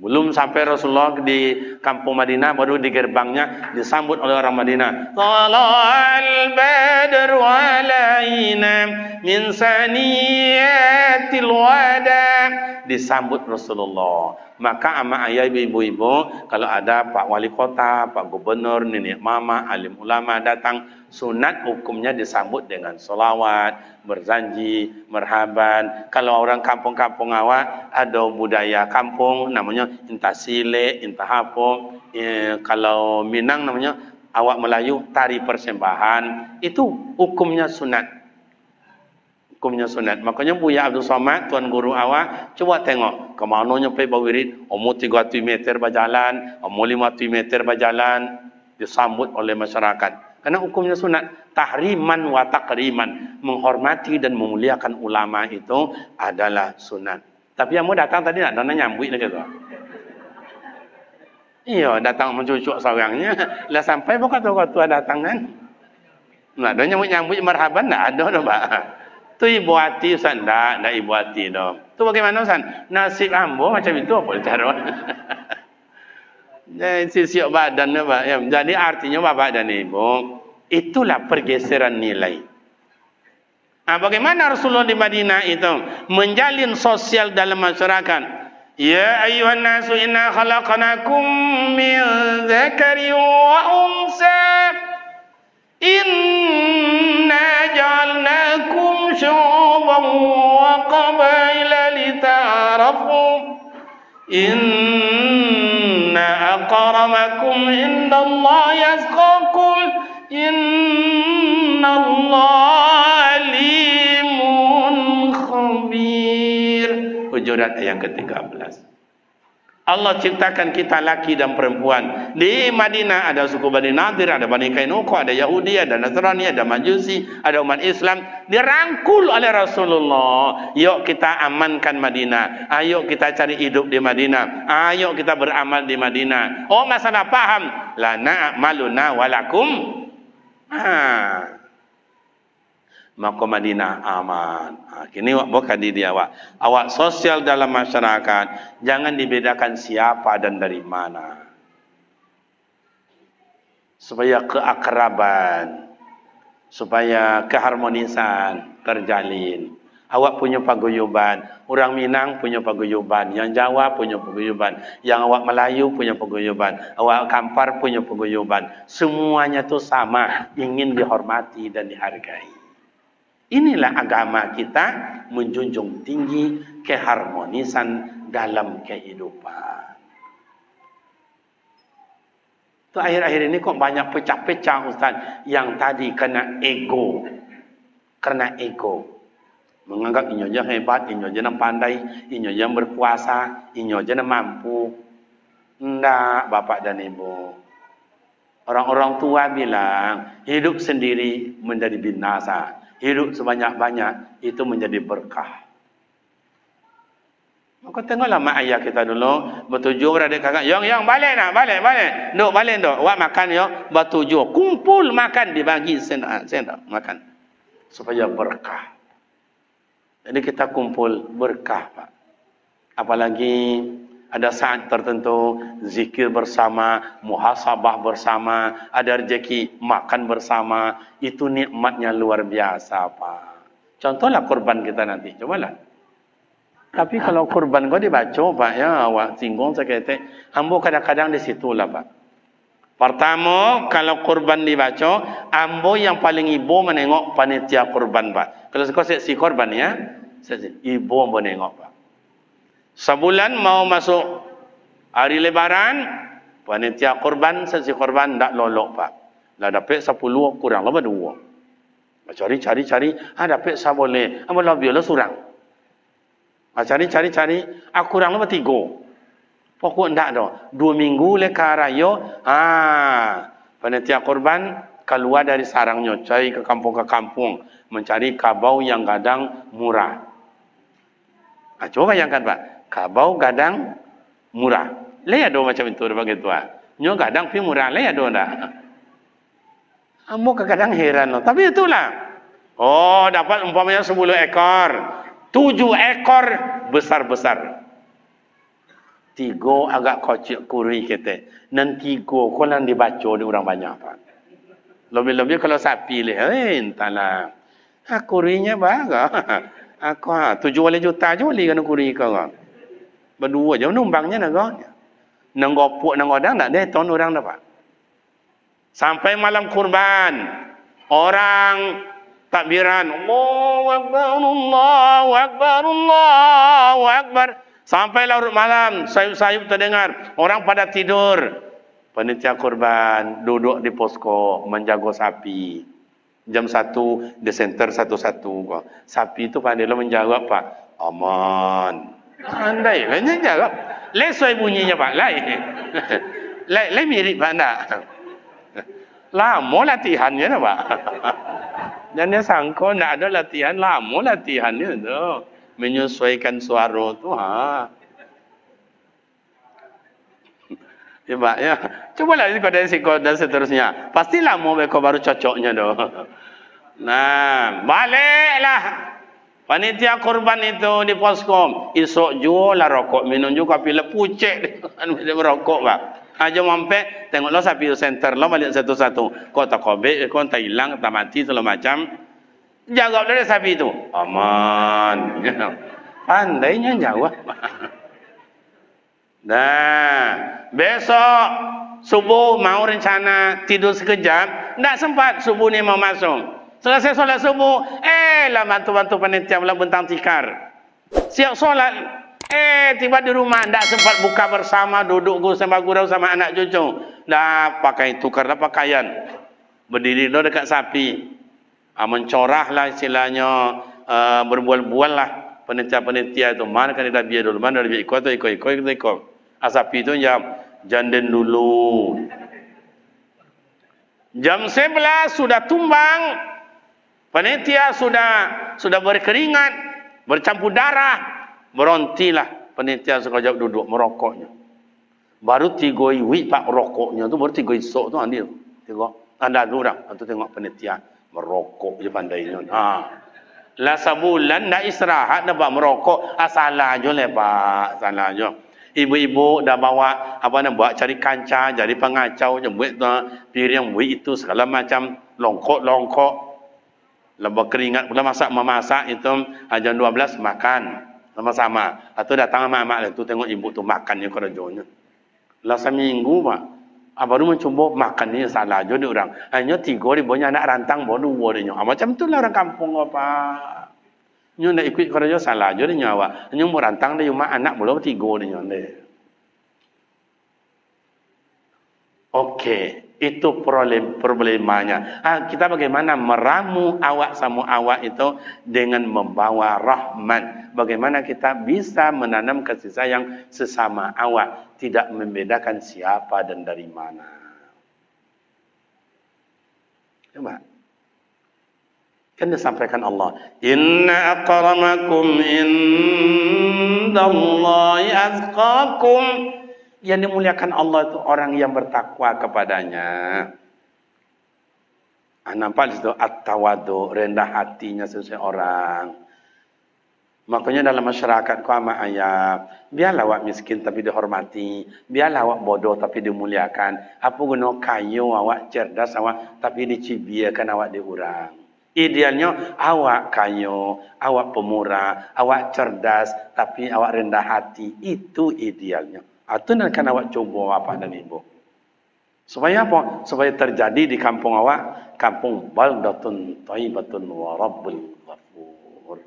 Belum sampai Rasulullah di kampung Madinah, baru di gerbangnya disambut oleh orang Madinah. Tala'al badru alaina min saniyatil wada. disambut Rasulullah. Maka ama ayah ibu-ibu, kalau ada Pak Wali Kota, Pak Gubernur, nenek mama, alim ulama datang, sunat hukumnya disambut dengan solawat, berjanji, merhaban. Kalau orang kampung-kampung awak, ada budaya kampung, namanya intah sile, intah apa. Kalau Minang namanya, awak Melayu, tari persembahan. Itu hukumnya sunat. Hukumnya sunat. Makanya Buya Abdul Somad, tuan guru awak, coba tengok ke mana nyampe bawirid, umur 30 meter berjalan, umur 50 meter berjalan, disambut oleh masyarakat. Karena hukumnya sunat. Tahriman wa takriman, menghormati dan memuliakan ulama itu adalah sunat. Tapi yang mau datang tadi nak dana nyambut lagi tu. Iya, datang mencucuk sarangnya, lah sampai bukan tua datang kan. Nak ada nyambut marhaban tak ada dah, Pak. Tu ibu hati Ustaz, tak ibu hati dah. Tu bagaimana Ustaz? Nasib ambo macam itu apa cara? Jadi siap badan Pak. Ya, jadi artinya Bapak dan Ibu, itulah pergeseran nilai. Bagaimana Rasulullah di Madinah itu menjalin sosial dalam masyarakat? Ya ayyuhan nasu inna khalaqnakum min dzakarin wa unsa. Inna ja'alnakum syu'uban wa qabaila lita'arafu. Inna akramakum indallahi atqakum. Innallaha alimun khabir. Hujurat ayat ke-13. Allah ciptakan kita laki dan perempuan. Di Madinah ada suku Bani Nadir, ada Bani Kainuqa, ada Yahudi, ada Nasrani, ada Majusi, ada umat Islam. Dirangkul oleh Rasulullah. Yuk kita amankan Madinah. Ayo kita cari hidup di Madinah. Ayo kita beramal di Madinah. Oh, masalah paham. Lana a'maluna walakum. Maka Madinah aman. Kini bukan di dia awak. Awak sosial dalam masyarakat, jangan dibedakan siapa dan dari mana. Supaya keakraban, supaya keharmonisan terjalin. Awak punya paguyuban, orang Minang punya paguyuban, yang Jawa punya paguyuban, yang awak Melayu punya paguyuban, awak Kampar punya paguyuban. Semuanya itu sama, ingin dihormati dan dihargai. Inilah agama kita, menjunjung tinggi keharmonisan dalam kehidupan. Itu akhir-akhir ini kok banyak pecah-pecah Ustaz. Yang tadi kena ego. Karena ego. Menganggap ini aja hebat, ini aja pandai, ini aja berkuasa, ini aja mampu. Enggak, Bapak dan Ibu. Orang-orang tua bilang, hidup sendiri menjadi binasa. Hidup sebanyak-banyak itu menjadi berkah. Maka tengoklah mak ayah kita dulu bertujuh beradik kakak, yang balik nak, balik. Duk balik duk. Awak makan yo, bertujuh. Kumpul makan dibagi sendok makan. Supaya berkah. Jadi kita kumpul berkah, Pak. Apalagi ada saat tertentu zikir bersama, muhasabah bersama, ada rezeki makan bersama, itu nikmatnya luar biasa, Pak. Contohlah kurban kita nanti, cobalah. Tapi kalau kurban kau dibaca, Pak, ya awak singgung seketik, ambo kadang-kadang di situlah, Pak. Pertama, kalau kurban dibaca, ambo yang paling ibu menengok panitia kurban, Pak. Kalau kau seksi kurban ya, ibu ambo nengok, Pak. Sebulan mau masuk hari lebaran, panitia kurban, sesi kurban tak lolok, Pak. Lah dapat 10 kurang lebih 2. Cari, dapat saya boleh. Apa lebih lah surang. Cari, kurang lebih 3. Pokok tak dah. 2 minggu leka raya, panitia kurban keluar dari sarangnya, cari ke kampung, mencari kabau yang gadang murah. Coba bayangkan, Pak. Kabau gadang murah. Lihat do macam itu begitu Nyo gadang pi murah lihat do ndak. Ambo kadang heran loh. Tapi itulah. Oh, dapat umpamanya 10 ekor. 7 ekor besar-besar. 3 agak kocik kuri kita. Dan 3 kolan dibaca di orang banyak, Pak. Lebih-lebih kalau sapi entahlah. Kurinya bagus. Aku 7 juta je beli kena kuri kau. Berdua je numpangnya negaknya. Nenggopuk nenggodang tak ada ton orang dapat. Sampai malam kurban, orang takbiran, Allahu Akbar, Allahu Akbar, Allahu Akbar. Sampai larut malam, sayup-sayup terdengar, orang pada tidur. Panitia kurban duduk di posko menjaga sapi. Jam 1 di center satu-satu. Sapi itu pandai lo menjawab, Pak. Aman. Pandai lah dia jawab. Lesoi bunyinya, Pak. Lai mirip Pak nak. Lama latihannya dah, Pak. Jangan sangka nak ada latihan, lama latihannya tu. Menyesuaikan suara tu, ha. Ya, Pak, ya. Cubalah sikot dan seterusnya. Pasti lama mereka baru cocoknya tu. Nah, baliklah. Panitia kurban itu di poskom. Esok jual lah rokok, minum juga pilih pucek dia merokok, Pak. Aja mampir, tengoklah sapi center lo balik satu-satu. Kau tak kobek, kau tak hilang, tak mati segala macam. Jaga dari sapi itu. Aman. Pandainya jawab. Nah, besok subuh mau rencana tidur sekejap, tak sempat subuh ni mau masuk. Selesai solat subuh, lah bantu-bantu panitia pula bentang tikar. Siap solat, tiba di rumah, tak sempat buka bersama, duduk sama gurau sama anak cucu. Dah pakai tukarlah pakaian. Berdiri dulu dekat sapi. Mencorahlah istilahnya, berbual-bual lah. Penitia-penitia itu, mana kan dia biar dulu, mana dia ikut tu, ikut. Sapi itu janden dulu. Jam 11 sudah tumbang. Panitia sudah berkeringat, bercampur darah, berontilah panitia sekejap duduk merokoknya. Baru 3 wik Pak rokoknya tu, baru 3 esok tu andil. Tengok, ada orang tu tengok panitia merokok je pandainya. Lah sebulan dah istirahat dah buat merokok, salah je lah Pak, salah je. Ibu-ibu dah bawa buat cari kancah, jadi pengacau je buat piring buat itu segala macam longkok. Lepas keringat pula memasak itu jam 12 makan sama-sama. Atau datang mak-mak itu tengok ibu tu makannya kerjanya. Lah seminggu Pak, baru mencuba makannya salah je dia orang. Hanya 3 ribunya anak rantang baru 2 dia. Macam tu lah orang kampung Pak. Nyo nak ikut kerja salah je dia nyawa. Nyo mau rantang dia cuma anak belum 3 dia. Okey. Itu problemanya. Kita bagaimana meramu awak sama awak itu dengan membawa rahmat. Bagaimana kita bisa menanam kasih sayang sesama awak. Tidak membedakan siapa dan dari mana. Coba. Kan disampaikan Allah. Inna akramakum indallahi azqakum. Yang dimuliakan Allah itu orang yang bertakwa kepadanya. Nampak di situ at-tawadu, rendah hatinya seseorang. Makanya dalam masyarakat ku ama ayat, biarlah awak miskin tapi dihormati, biarlah awak bodoh tapi dimuliakan. Apa guna kayu awak cerdas awak tapi dicibiakan awak diurang. Idealnya awak kayu, awak pemurah, awak cerdas tapi awak rendah hati. Itu idealnya. Itu akan awak cuba bapak dan ibu. Supaya apa? Supaya terjadi di kampung awak, kampung baldatun thayyibatun wa rabbul ghafur.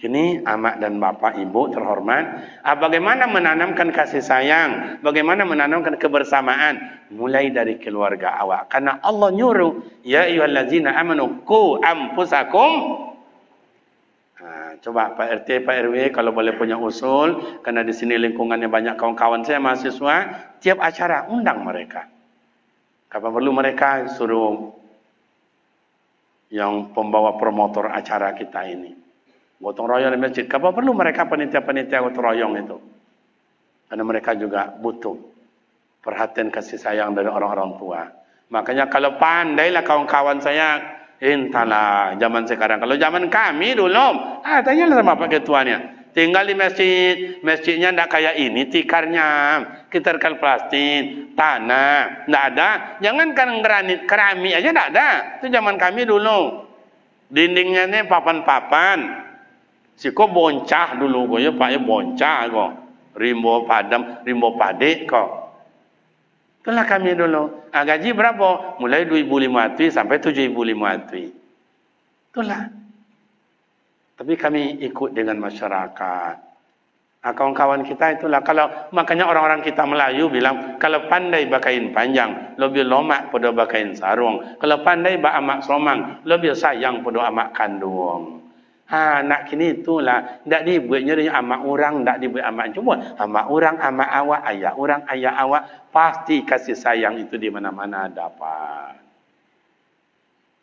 Kini amak dan bapak ibu terhormat, bagaimana menanamkan kasih sayang, bagaimana menanamkan kebersamaan mulai dari keluarga awak. Karena Allah nyuruh, ya ayyuhallazina amanu qu anfusakum. Coba Pak RT, Pak RW kalau boleh punya usul, karena di sini lingkungannya banyak kawan-kawan saya mahasiswa, tiap acara undang mereka. Kapan perlu mereka suruh yang pembawa promotor acara kita ini. Gotong royong di masjid. Kapan perlu mereka panitia-panitia gotong royong itu. Karena mereka juga butuh perhatian kasih sayang dari orang-orang tua. Makanya kalau pandailah kawan-kawan saya, entahlah zaman sekarang. Kalau zaman kami dulu, tanyalah sama Pak Ketuanya. Tinggal di masjid, masjidnya tidak kayak ini, tikarnya, tikarkan plastik, tanah, tidak ada. Jangankan granit, keramik aja tidak ada. Itu zaman kami dulu. Dindingnya ini papan-papan. Si ko boncah dulu ko ya Pak ya boncah ko. Rimbo padam, rimbo padek ko. Itulah kami dulu. Gaji berapa? Mulai 2.500 sampai 7.500. Itulah. Tapi kami ikut dengan masyarakat. Kawan-kawan kita itulah. Kalau makanya orang-orang kita Melayu bilang, kalau pandai bakain panjang, lebih lomak pada bakain sarung. Kalau pandai ba amak somang, lebih sayang pada amak kandung. Nak kini itulah. Tak dibuatnya dengan amak orang, tak dibuat amak cuma. Amak orang, amak awak, ayah orang, ayah awak. Pasti kasih sayang itu di mana-mana dapat.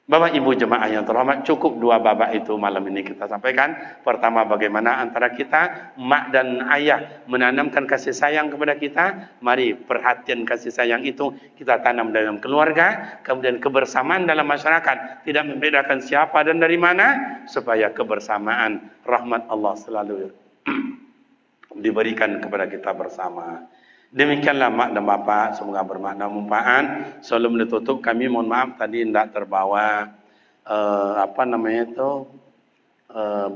Bapak Ibu jemaah yang terhormat, cukup dua babak itu malam ini kita sampaikan. Pertama, bagaimana antara kita, mak dan ayah menanamkan kasih sayang kepada kita. Mari perhatian kasih sayang itu kita tanam dalam keluarga. Kemudian kebersamaan dalam masyarakat. Tidak membedakan siapa dan dari mana. Supaya kebersamaan rahmat Allah selalu diberikan kepada kita bersama. Demikianlah mak dan bapak, semoga bermakna manfaat. Sebelum ditutup kami mohon maaf tadi tidak terbawa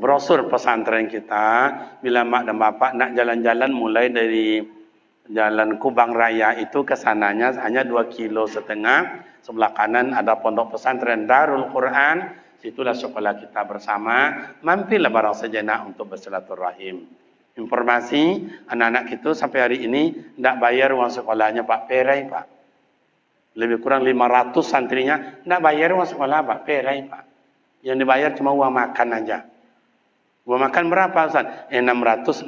brosur pesantren kita. Bila mak dan bapak nak jalan-jalan mulai dari Jalan Kubang Raya itu ke sananya hanya 2,5 kilo. Sebelah kanan ada pondok pesantren Darul Quran. Situlah sekolah kita bersama. Mampirlah barang sejenak untuk bersilaturahim. Informasi anak-anak kita sampai hari ini tidak bayar uang sekolahnya Pak, perai Pak. Lebih kurang 500 santrinya tidak bayar uang sekolah Pak, perai Pak. Yang dibayar cuma uang makan aja. Uang makan berapa Ustaz? 650.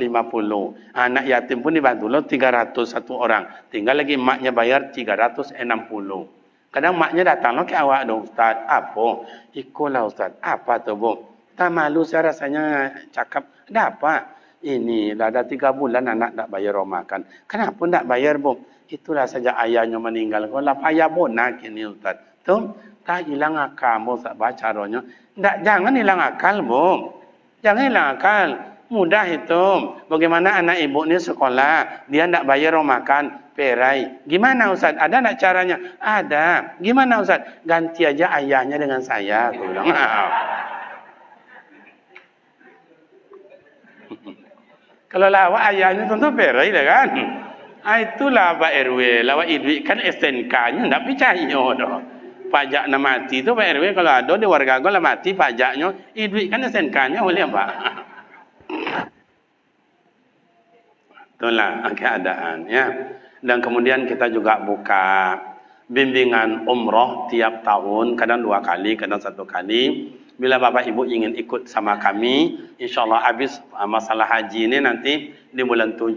Anak yatim pun dibantu loh 300 satu orang. Tinggal lagi emaknya bayar 360. Kadang maknya datang loh ke awak dong Ustaz. Apa? Ikulah Ustaz. Apa tu Bu? Tak malu saya rasanya cakap. Ada apa? Ini dah ada 3 bulan anak tak bayar orang makan. Kenapa tak bayar Bu? Itulah saja ayahnya meninggal. Kalau payah bonak ini Ustaz. Tu tak hilang akal Bu Ustaz baca rohnya. Tak, jangan hilang akal Bu. Jangan hilang akal. Mudah itu. Bagaimana anak ibu ni sekolah, dia tak bayar orang makan, perai. Gimana Ustaz? Ada tak caranya? Ada. Gimana Ustaz? Ganti aja ayahnya dengan saya. Aku bilang. Kalau lawak ayahnya tentu perai lah kan. Itulah Pak RW. Lawak idwi kan STNK-nya tak percaya dah. Pajak nak mati tu Pak RW kalau ada di warga kau lah mati pajaknya. Idwi kan STNK-nya boleh Pak. Itulah keadaan ya. Dan kemudian kita juga buka bimbingan umroh tiap tahun. Kadang 2 kali, kadang 1 kali. Bila Bapak Ibu ingin ikut sama kami, insyaAllah habis masalah haji ini nanti di bulan 7,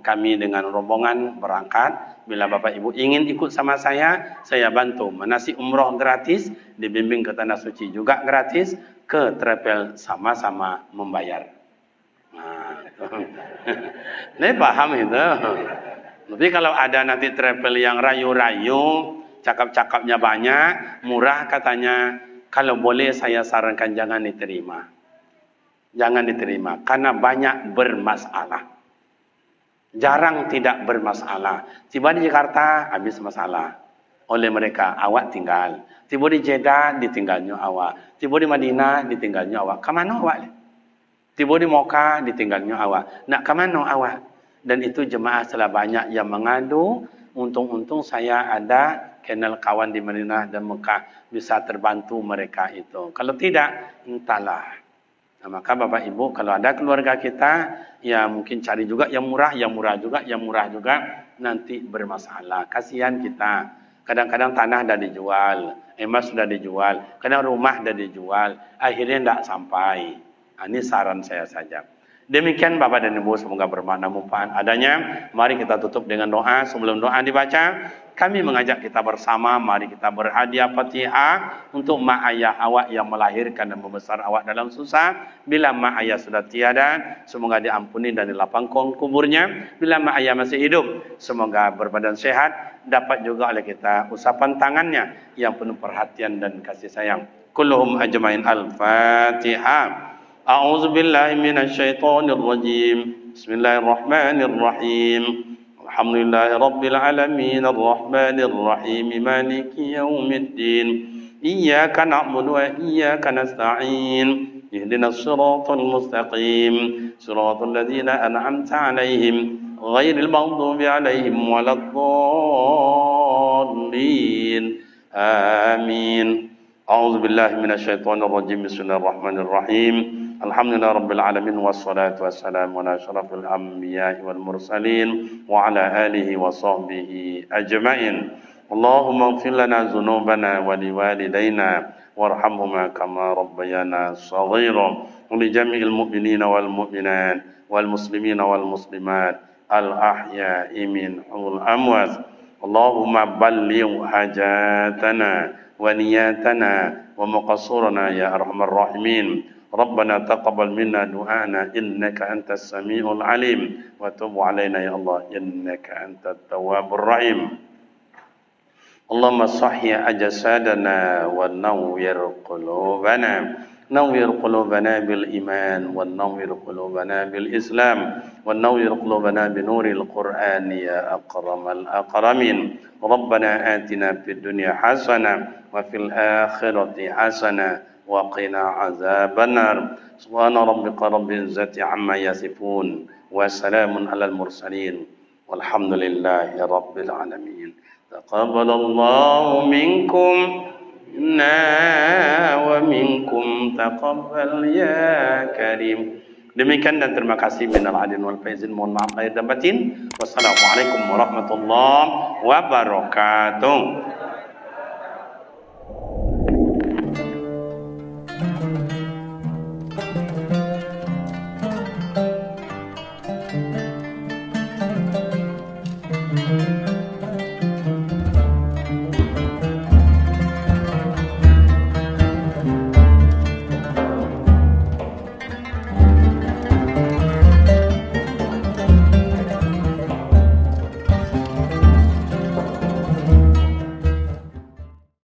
kami dengan rombongan berangkat. Bila Bapak Ibu ingin ikut sama saya bantu manasik umroh gratis, dibimbing ke Tanah Suci juga gratis, ke travel sama-sama membayar. Ini paham itu. Tapi kalau ada nanti travel yang rayu-rayu, cakap-cakapnya banyak, murah katanya, kalau boleh saya sarankan jangan diterima. Jangan diterima. Karena banyak bermasalah. Jarang tidak bermasalah. Tiba di Jakarta, habis masalah. Oleh mereka, awak tinggal. Tiba di Jeddah, ditinggalnya awak. Tiba di Madinah, ditinggalnya awak. Kemana awak? Tiba di Moka, ditinggalnya awak. Nak kemana awak? Dan itu jemaah telah banyak yang mengadu. Untung-untung saya ada kenal kawan di Madinah dan Mekah bisa terbantu mereka itu. Kalau tidak, entahlah. Nah, maka Bapak Ibu kalau ada keluarga kita, ya mungkin cari juga yang murah juga, nanti bermasalah. Kasihan kita. Kadang-kadang tanah dah dijual, emas sudah dijual, kadang rumah dah dijual, akhirnya tidak sampai. Ini saran saya saja. Demikian Bapak dan Ibu, semoga bermakna manfaat adanya. Mari kita tutup dengan doa. Sebelum doa dibaca, kami mengajak kita bersama, mari kita berhadiah Fatihah untuk mak ayah awak yang melahirkan dan membesar awak dalam susah. Bila mak ayah sudah tiada, semoga diampuni dan dilapangkan kuburnya. Bila mak ayah masih hidup, semoga berbadan sehat, dapat juga oleh kita usapan tangannya yang penuh perhatian dan kasih sayang. Kulluhum ajmain al-Fatihah. A'udzu billahi minasyaitonir rajim. Bismillahirrahmanirrahim. Alhamdulillahi rabbil alamin arrahmanir rahim maliki yaumiddin. Iyyaka na'budu wa iyyaka nasta'in. اهدنا الصراط المستقيم صراط الذين أنعمت عليهم غير المغضوب عليهم ولا الضالين آمين. أعوذ بالله من الشيطان الرجيم. بسم الله الرحمن الرحيم. الحمد لله رب العالمين والصلاة والسلام على أشرف الأنبياء والمرسلين وعلى آله وصحبه أجمعين. اللهم اغفر لنا ذنوبنا ولوالدينا وارحمهما كما ربيانا صغيرا ولجميع المؤمنين والمؤمنات والمسلمين والمسلمات الأحياء منهم والأموات. اللهم بلغ حاجاتنا ونياتنا ومقصورنا يا أرحم الراحمين. ربنا تقبل منا دعانا إنك أنت السميع العليم وتب علينا يا الله إنك أنت التواب الرحيم. اللهم صحي أجسادنا ونوّر قلوبنا. نوّر قلوبنا بالإيمان ونوّر قلوبنا بالإسلام ونوّر قلوبنا بنور القرآن يا أكرم الأكرمين. ربنا آتنا في الدنيا حسنة وفي الآخرة حسنة وقنا عذاب النار. سبحان ربك رب العزة عما يصفون وسلام على المرسلين والحمد لله رب العالمين. تقبل الله منكم منا ومنكم تقبل يا كريم. Demikian dan terima kasih minal adin wal faizin. Mohon maaf lahir dan batin. Wassalamualaikum warahmatullahi wabarakatuh.